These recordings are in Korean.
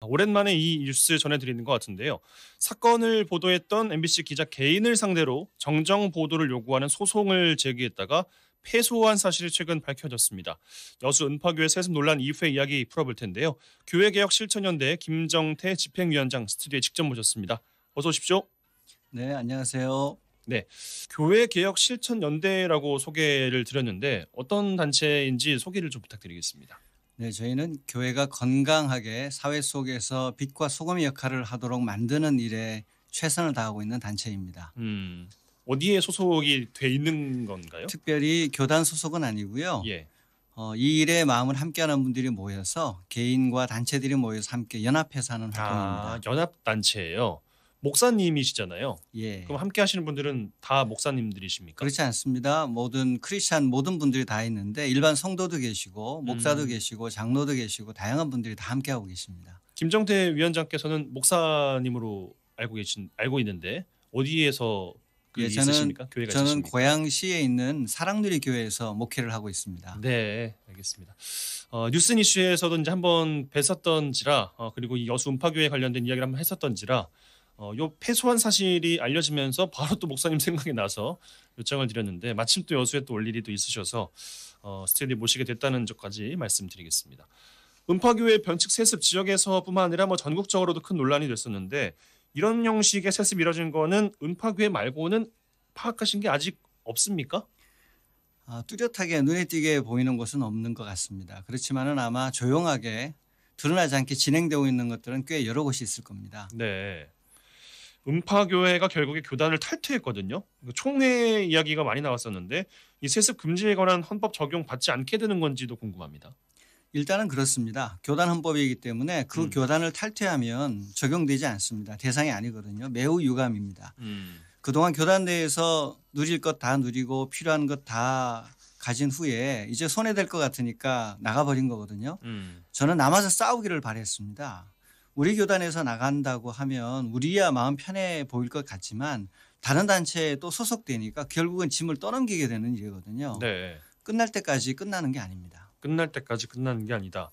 오랜만에 이 뉴스 전해드리는 것 같은데요. 사건을 보도했던 MBC 기자 개인을 상대로 정정 보도를 요구하는 소송을 제기했다가 패소한 사실이 최근 밝혀졌습니다. 여수 은파교회 세습 논란 이후의 이야기 풀어볼 텐데요. 교회개혁 실천연대 김정태 집행위원장 스튜디오에 직접 모셨습니다. 어서 오십시오. 네, 안녕하세요. 네, 교회개혁 실천연대라고 소개를 드렸는데 어떤 단체인지 소개를 좀 부탁드리겠습니다. 네, 저희는 교회가 건강하게 사회 속에서 빛과 소금의 역할을 하도록 만드는 일에 최선을 다하고 있는 단체입니다. 어디에 소속이 돼 있는 건가요? 특별히 교단 소속은 아니고요. 예. 이 일에 마음을 함께하는 분들이 모여서 개인과 단체들이 모여서 함께 연합해서 하는 활동입니다. 연합단체예요. 목사님이시잖아요. 예. 그럼 함께 하시는 분들은 다 목사님들이십니까? 그렇지 않습니다. 모든 크리스찬 모든 분들이 다 있는데 일반 성도도 계시고 목사도 계시고 장로도 계시고 다양한 분들이 다 함께하고 계십니다. 김정태 위원장께서는 목사님으로 알고 있는데 어디에서 있으십니까? 교회가 저는 있으십니까? 고양시에 있는 사랑누리 교회에서 목회를 하고 있습니다. 네, 알겠습니다. 뉴스 이슈에서도 이제 한번 뵀었던지라 그리고 이 여수 음파교회 관련된 이야기를 한번 했었던지라 요 패소한 사실이 알려지면서 바로 또 목사님 생각이 나서 요청을 드렸는데 마침 또 여수에 또 올 일이 또 있으셔서 스튜디오에 모시게 됐다는 점까지 말씀드리겠습니다. 음파교회 변칙 세습 지역에서뿐만 아니라 뭐 전국적으로도 큰 논란이 됐었는데 이런 형식의 세습이 이뤄진 거는 음파교회 말고는 파악하신 게 아직 없습니까? 뚜렷하게 눈에 띄게 보이는 곳은 없는 것 같습니다. 그렇지만은 아마 조용하게 드러나지 않게 진행되고 있는 것들은 꽤 여러 곳이 있을 겁니다. 네. 음파교회가 결국에 교단을 탈퇴했거든요. 총회 이야기가 많이 나왔었는데 이 세습 금지에 관한 헌법 적용 받지 않게 되는 건지도 궁금합니다. 일단은 그렇습니다. 교단 헌법이기 때문에 그 교단을 탈퇴하면 적용되지 않습니다. 대상이 아니거든요. 매우 유감입니다. 그동안 교단 내에서 누릴 것 다 누리고 필요한 것 다 가진 후에 이제 손해될 것 같으니까 나가버린 거거든요. 저는 남아서 싸우기를 바랬습니다. 우리 교단에서 나간다고 하면 우리야 마음 편해 보일 것 같지만 다른 단체에 또 소속되니까 결국은 짐을 떠넘기게 되는 일이거든요. 네. 끝날 때까지 끝나는 게 아닙니다. 끝날 때까지 끝나는 게 아니다.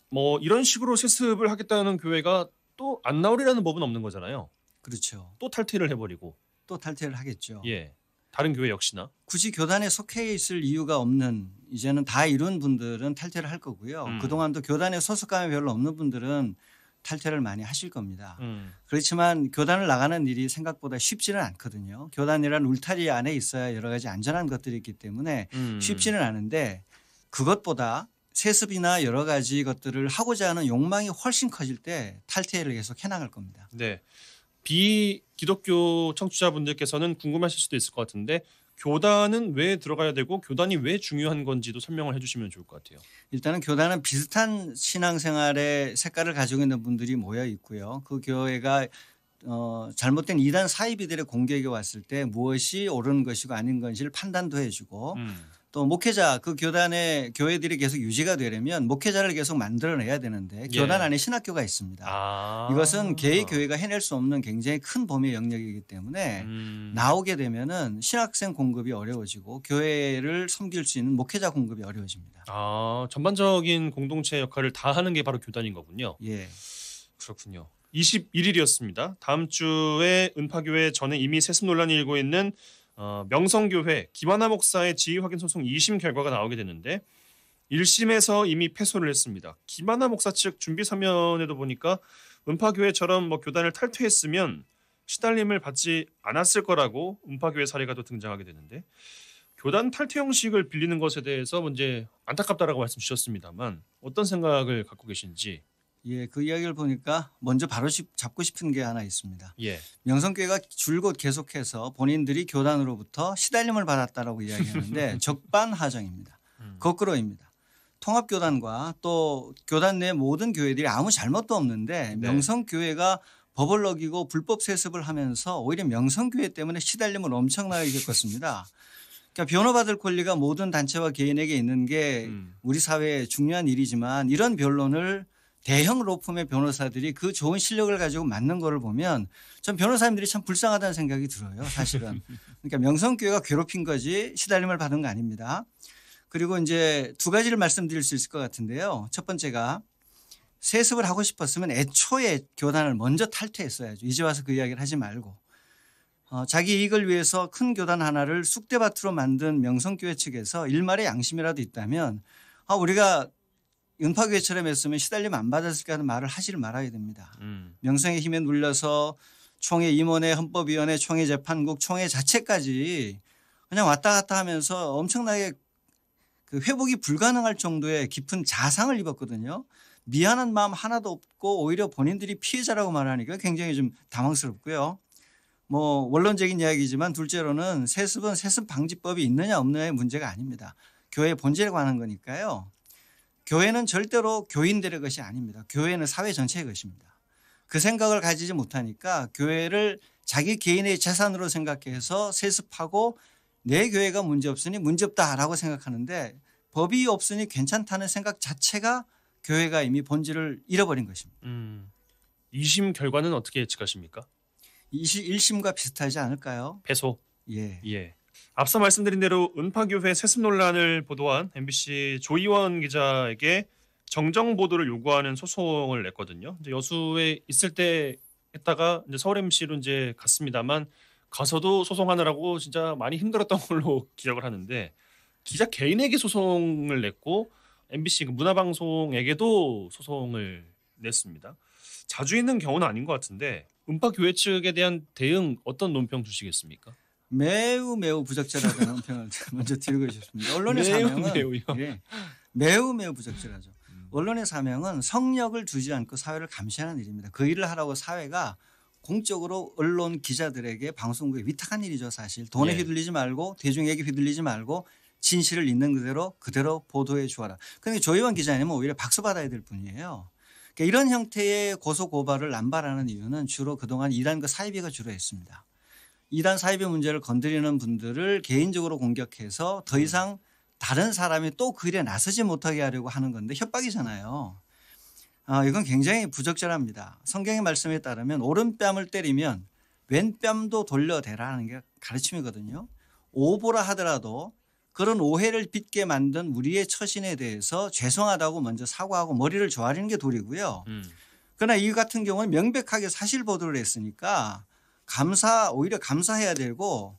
뭐 이런 식으로 세습을 하겠다는 교회가 또 안 나오리라는 법은 없는 거잖아요. 그렇죠. 또 탈퇴를 해버리고. 또 탈퇴를 하겠죠. 예. 다른 교회 역시나. 굳이 교단에 속해 있을 이유가 없는 이제는 다 이룬 분들은 탈퇴를 할 거고요. 그동안도 교단에 소속감이 별로 없는 분들은 탈퇴를 많이 하실 겁니다. 그렇지만 교단을 나가는 일이 생각보다 쉽지는 않거든요. 교단이란 울타리 안에 있어야 여러 가지 안전한 것들이 있기 때문에 쉽지는 않은데 그것보다 세습이나 여러 가지 것들을 하고자 하는 욕망이 훨씬 커질 때 탈퇴를 계속 해나갈 겁니다. 네. 비기독교 청취자분들께서는 궁금하실 수도 있을 것 같은데 교단은 왜 들어가야 되고 교단이 왜 중요한 건지도 설명을 해주시면 좋을 것 같아요. 일단은 교단은 비슷한 신앙생활의 색깔을 가지고 있는 분들이 모여 있고요. 그 교회가 잘못된 이단 사이비들의 공격이 왔을 때 무엇이 옳은 것이고 아닌 것인지를 판단도 해주고 또 목회자 그 교단의 교회들이 계속 유지가 되려면 목회자를 계속 만들어내야 되는데 교단 안에 신학교가 있습니다. 이것은 개의 교회가 해낼 수 없는 굉장히 큰 범위의 영역이기 때문에 나오게 되면은 신학생 공급이 어려워지고 교회를 섬길 수 있는 목회자 공급이 어려워집니다. 전반적인 공동체 역할을 다 하는 게 바로 교단인 거군요. 예. 그렇군요. 21일이었습니다. 다음 주에 은파교회 전에 이미 세습 논란이 일고 있는 명성교회 김하나 목사의 지위 확인 소송 2심 결과가 나오게 됐는데 1심에서 이미 패소를 했습니다. 김하나 목사 측 준비 서면에도 보니까 은파교회처럼 뭐 교단을 탈퇴했으면 시달림을 받지 않았을 거라고 은파교회 사례가 또 등장하게 되는데 교단 탈퇴 형식을 빌리는 것에 대해서 이제 안타깝다라고 말씀 주셨습니다만 어떤 생각을 갖고 계신지. 예, 그 이야기를 보니까 먼저 바로 잡고 싶은 게 하나 있습니다. 예. 명성교회가 줄곧 계속해서 본인들이 교단으로부터 시달림을 받았다라고 이야기하는데 적반하장입니다. 거꾸로입니다. 통합교단과 또 교단 내 모든 교회들이 아무 잘못도 없는데 명성교회가 법을 어기고 불법 세습을 하면서 오히려 명성교회 때문에 시달림을 엄청나게 겪었습니다. 그러니까 변호받을 권리가 모든 단체와 개인에게 있는 게 우리 사회의 중요한 일이지만 이런 변론을 대형 로펌의 변호사들이 그 좋은 실력을 가지고 맞는 거를 보면 전 변호사님들이 참 불쌍하다는 생각이 들어요. 사실은. 그러니까 명성교회가 괴롭힌 거지 시달림을 받은 거 아닙니다. 그리고 이제 두 가지를 말씀드릴 수 있을 것 같은데요. 첫 번째가 세습을 하고 싶었으면 애초에 교단을 먼저 탈퇴했어야죠. 이제 와서 그 이야기를 하지 말고. 자기 이익을 위해서 큰 교단 하나를 쑥대밭으로 만든 명성교회 측에서 일말의 양심이라도 있다면 우리가 은파교회처럼 했으면 시달림 안 받았을까 하는 말을 하지를 말아야 됩니다. 명성의 힘에 눌려서 총회 임원회 헌법위원회 총회 재판국 총회 자체까지 그냥 왔다 갔다 하면서 엄청나게 그 회복이 불가능할 정도의 깊은 자상을 입었거든요. 미안한 마음 하나도 없고 오히려 본인들이 피해자라고 말하니까 굉장히 좀 당황스럽고요. 뭐 원론적인 이야기지만 둘째로는 세습은 세습 방지법이 있느냐 없느냐의 문제가 아닙니다. 교회의 본질에 관한 거니까요. 교회는 절대로 교인들의 것이 아닙니다. 교회는 사회 전체의 것입니다. 그 생각을 가지지 못하니까 교회를 자기 개인의 재산으로 생각해서 세습하고 내 교회가 문제없으니 문제없다라고 생각하는데 법이 없으니 괜찮다는 생각 자체가 교회가 이미 본질을 잃어버린 것입니다. 2심 결과는 어떻게 예측하십니까? 1심과 비슷하지 않을까요? 패소. 예. 앞서 말씀드린 대로 은파교회 세습 논란을 보도한 MBC 조이원 기자에게 정정 보도를 요구하는 소송을 냈거든요. 이제 여수에 있을 때 했다가 이제 서울 MBC로 이제 갔습니다만 가서도 소송하느라고 진짜 많이 힘들었던 걸로 기억을 하는데 기자 개인에게 소송을 냈고 MBC 문화방송에게도 소송을 냈습니다. 자주 있는 경우는 아닌 것 같은데 은파교회 측에 대한 대응 어떤 논평 주시겠습니까? 매우 부적절하다는 논평을 먼저 드리고 싶습니다. 언론의 사명은 매우 부적절하죠. 언론의 사명은 성역을 두지 않고 사회를 감시하는 일입니다. 그 일을 하라고 사회가 공적으로 언론 기자들에게 방송국에 위탁한 일이죠. 사실 돈에 휘둘리지 말고 대중에게 휘둘리지 말고 진실을 있는 그대로 보도해 주어라. 그런데 조희원 기자님은 오히려 박수 받아야 될 분이에요. 그러니까 이런 형태의 고소 고발을 남발하는 이유는 주로 그동안 이단과 사이비가 주로 했습니다. 이단 사이비 문제를 건드리는 분들을 개인적으로 공격해서 더 이상 다른 사람이 또 그 일에 나서지 못하게 하려고 하는 건데 협박이잖아요. 이건 굉장히 부적절합니다. 성경의 말씀에 따르면 오른뺨을 때리면 왼뺨도 돌려대라는 게 가르침이거든요. 오보라 하더라도 그런 오해를 빚게 만든 우리의 처신에 대해서 죄송하다고 먼저 사과하고 머리를 조아리는 게 도리고요. 그러나 이 같은 경우는 명백하게 사실 보도를 했으니까 오히려 감사해야 되고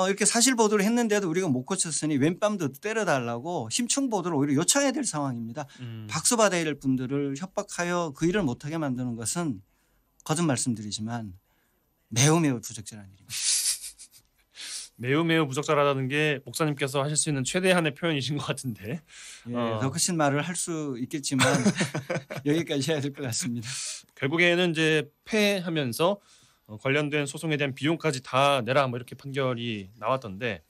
이렇게 사실 보도를 했는데도 우리가 못 고쳤으니 왼뺨도 때려달라고 심층 보도를 오히려 요청해야 될 상황입니다. 박수 받아야 될 분들을 협박하여 그 일을 못하게 만드는 것은 거듭 말씀드리지만 매우 부적절한 일입니다. 매우 부적절하다는 게 목사님께서 하실 수 있는 최대한의 표현이신 것 같은데. 더 크신 말을 할 수 있겠지만 여기까지 해야 될 것 같습니다. 결국에는 이제 패하면서 관련된 소송에 대한 비용까지 다 내라 뭐 이렇게 판결이 나왔던데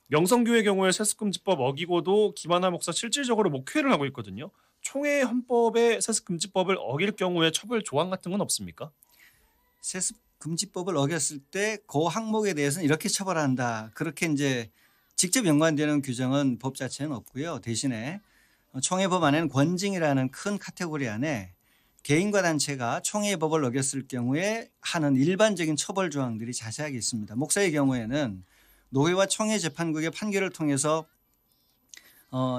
명성교회 경우에 세습금지법 어기고도 김하나 목사 실질적으로 목회를 하고 있거든요. 총회 헌법의 세습금지법을 어길 경우에 처벌 조항 같은 건 없습니까? 세습금지법을 어겼을 때 그 항목에 대해서는 이렇게 처벌한다. 그렇게 이제 직접 연관되는 규정은 법 자체는 없고요. 대신에 총회법 안에는 권징이라는 큰 카테고리 안에 개인과 단체가 총회법을 어겼을 경우에 하는 일반적인 처벌 조항들이 자세하게 있습니다. 목사의 경우에는 노회와 총회 재판국의 판결을 통해서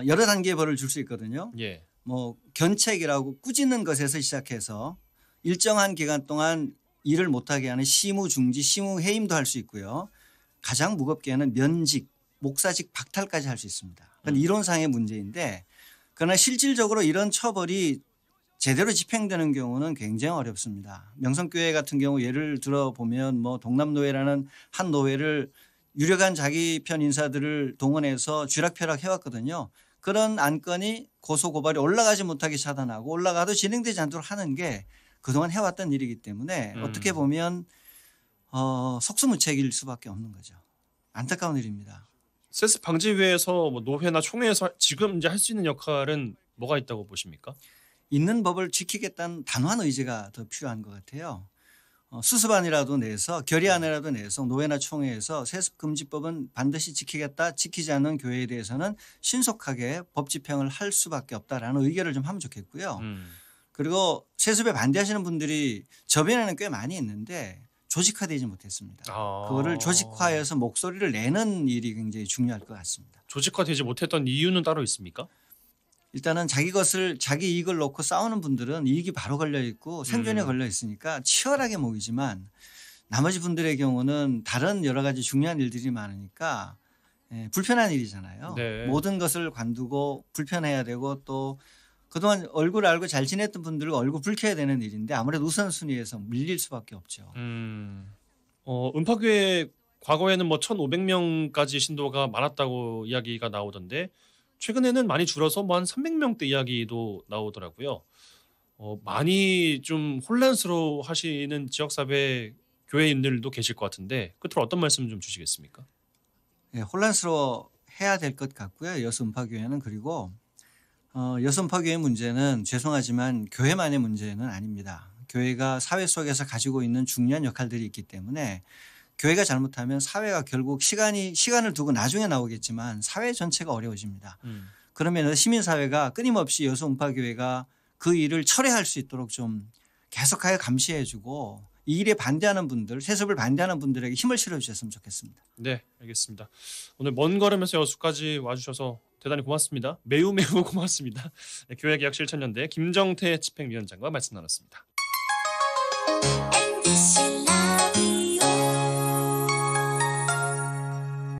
여러 단계의 벌을 줄 수 있거든요. 뭐 견책이라고 꾸짖는 것에서 시작해서 일정한 기간 동안 일을 못하게 하는 시무 중지, 시무 해임도 할 수 있고요. 가장 무겁게는 면직, 목사직 박탈까지 할 수 있습니다. 그건 이론상의 문제인데 그러나 실질적으로 이런 처벌이 제대로 집행되는 경우는 굉장히 어렵습니다. 명성교회 같은 경우 예를 들어 보면 뭐 동남노회라는 한 노회를 유력한 자기 편 인사들을 동원해서 쥐락펴락 해왔거든요. 그런 안건이 고소고발이 올라가지 못하게 차단하고 올라가도 진행되지 않도록 하는 게 그동안 해왔던 일이기 때문에 어떻게 보면 속수무책일 수밖에 없는 거죠. 안타까운 일입니다. 세습 방지위에서 뭐 노회나 총회에서 지금 이제 할 수 있는 역할은 뭐가 있다고 보십니까? 있는 법을 지키겠다는 단호한 의지가 더 필요한 것 같아요. 수습안이라도 내서 결의안이라도 내서 노회나 총회에서 세습금지법은 반드시 지키겠다. 지키지 않는 교회에 대해서는 신속하게 법 집행을 할 수밖에 없다라는 의결을 좀 하면 좋겠고요. 그리고 세습에 반대하시는 분들이 저변에는 꽤 많이 있는데 조직화되지 못했습니다. 그거를 조직화해서 목소리를 내는 일이 굉장히 중요할 것 같습니다. 조직화되지 못했던 이유는 따로 있습니까? 일단은 자기 이익을 놓고 싸우는 분들은 이익이 바로 걸려 있고 생존에 걸려 있으니까 치열하게 모이지만 나머지 분들의 경우는 다른 여러 가지 중요한 일들이 많으니까 불편한 일이잖아요. 네. 모든 것을 관두고 불편해야 되고 또 그동안 얼굴 알고 잘 지냈던 분들을 얼굴 붉혀야 되는 일인데 아무래도 우선순위에서 밀릴 수밖에 없죠. 은파교회 과거에는 뭐 1,500명까지 신도가 많았다고 이야기가 나오던데 최근에는 많이 줄어서 뭐 한 300명대 이야기도 나오더라고요. 많이 좀 혼란스러워 하시는 지역사회 교회인들도 계실 것 같은데 끝으로 어떤 말씀 좀 주시겠습니까? 혼란스러워 해야 될 것 같고요. 여수 은파교회는 그리고 여수 은파교회 문제는 죄송하지만 교회만의 문제는 아닙니다. 교회가 사회 속에서 가지고 있는 중요한 역할들이 있기 때문에 교회가 잘못하면 사회가 결국 시간을 두고 나중에 나오겠지만 사회 전체가 어려워집니다. 그러면 시민사회가 끊임없이 여수 은파교회가 그 일을 철회할 수 있도록 좀 계속하여 감시해주고 이 일에 반대하는 분들, 세습을 반대하는 분들에게 힘을 실어주셨으면 좋겠습니다. 네, 알겠습니다. 오늘 먼 걸음에서 여수까지 와주셔서 대단히 고맙습니다. 매우 고맙습니다. 네, 교회개혁 실천연대 김정태 집행위원장과 말씀 나눴습니다.